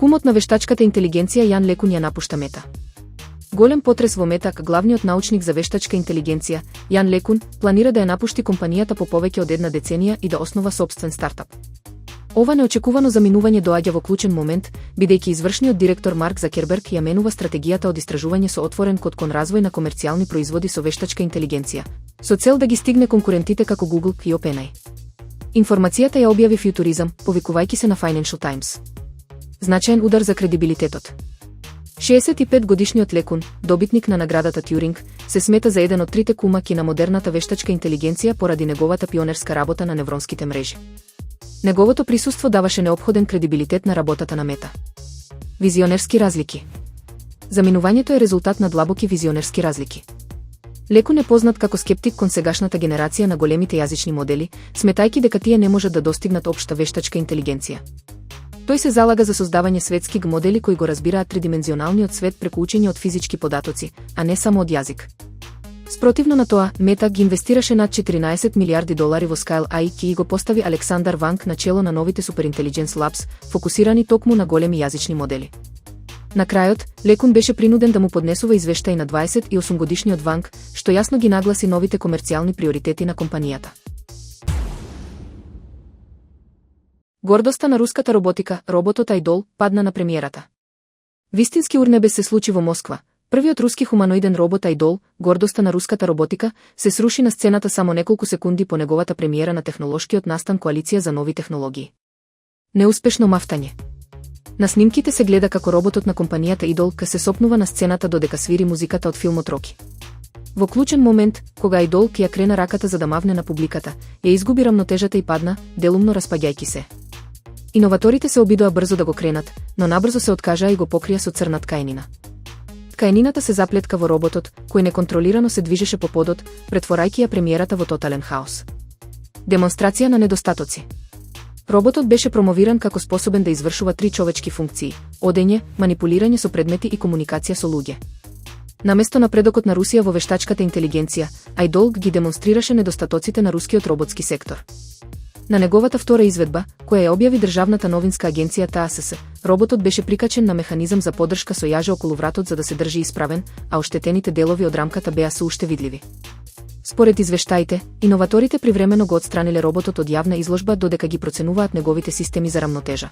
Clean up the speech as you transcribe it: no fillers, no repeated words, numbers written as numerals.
Кумот на вештачката интелигенција Јан Лекун ја напушта Мета. Голем потрес во Мета, главниот научник за вештачка интелигенција, Јан Лекун, планира да ја напушти компанијата по повеќе од една деценија и да основа сопствен стартап. Ова неочекувано заминување доаѓа во клучен момент, бидејќи извршниот директор Марк Закерберг ја менува стратегијата од истражување со отворен код кон развој на комерцијални производи со вештачка интелигенција, со цел да ги стигне конкурентите како Google и OpenAI. Информацијата ја објави Futurism, повикувајќи се на Financial Times. Значаен удар за кредибилитетот. 65-годишниот Лекун, добитник на наградата Тјуринг, се смета за еден од трите кумаки на модерната вештачка интелигенција поради неговата пионерска работа на невронските мрежи. Неговото присуство даваше неопходен кредибилитет на работата на Мета. Визионерски разлики. Заминувањето е резултат на длабоки визионерски разлики. Лекун е познат како скептик кон сегашната генерација на големите јазични модели, сметајќи дека тие не можат да достигнат општа вештачка интелигенција. Тој се залага за создавање светски модели кои го разбираат тридимензионалниот свет преку учење од физички податоци, а не само од јазик. Спротивно на тоа, Мета ги инвестираше над 14 милиарди долари во Scale AI и го постави Александар Ванг на чело на новите Superintelligence Labs, фокусирани токму на големи јазични модели. На крајот, Лекун беше принуден да му поднесува извештај на 28-годишниот Ванг, што јасно ги нагласи новите комерцијални приоритети на компанијата. Гордоста на руската роботика, роботот Айдол, падна на премиерата. Вистински урнебес се случи во Москва. Првиот руски хуманоиден робот Айдол, гордоста на руската роботика, се сруши на сцената само неколку секунди по неговата премиера на технолошкиот настан Коалиција за нови технологии. Неуспешно мафтање. На снимките се гледа како роботот на компанијата Идол се сопнува на сцената додека свири музиката од филмот Роки. Во клучен момент, кога Айдол ја крена раката за да мавне на публиката, ја изгуби рамнотежата и падна, делумно распаѓајќи се. Иноваторите се обидоа брзо да го кренат, но набрзо се откажаа и го покрија со црна ткаенина. Ткаенината се заплетка во роботот, кој неконтролирано се движеше по подот, претворајќи ја премиерата во тотален хаос. Демонстрација на недостатоци. Роботот беше промовиран како способен да извршува 3 човечки функции: одење, манипулирање со предмети и комуникација со луѓе. Наместо напредокот на Русија во вештачката интелигенција, Айдол ги демонстрираше недостатоците на рускиот роботски сектор. На неговата втора изведба, која ја објави државната новинска агенција ТАСС, роботот беше прикачен на механизам за поддршка со јаже околу вратот за да се држи исправен, а оштетените делови од рамката беа се уште видливи. Според извештаите, иноваторите привремено го отстраниле роботот од јавна изложба додека ги проценуваат неговите системи за рамнотежа.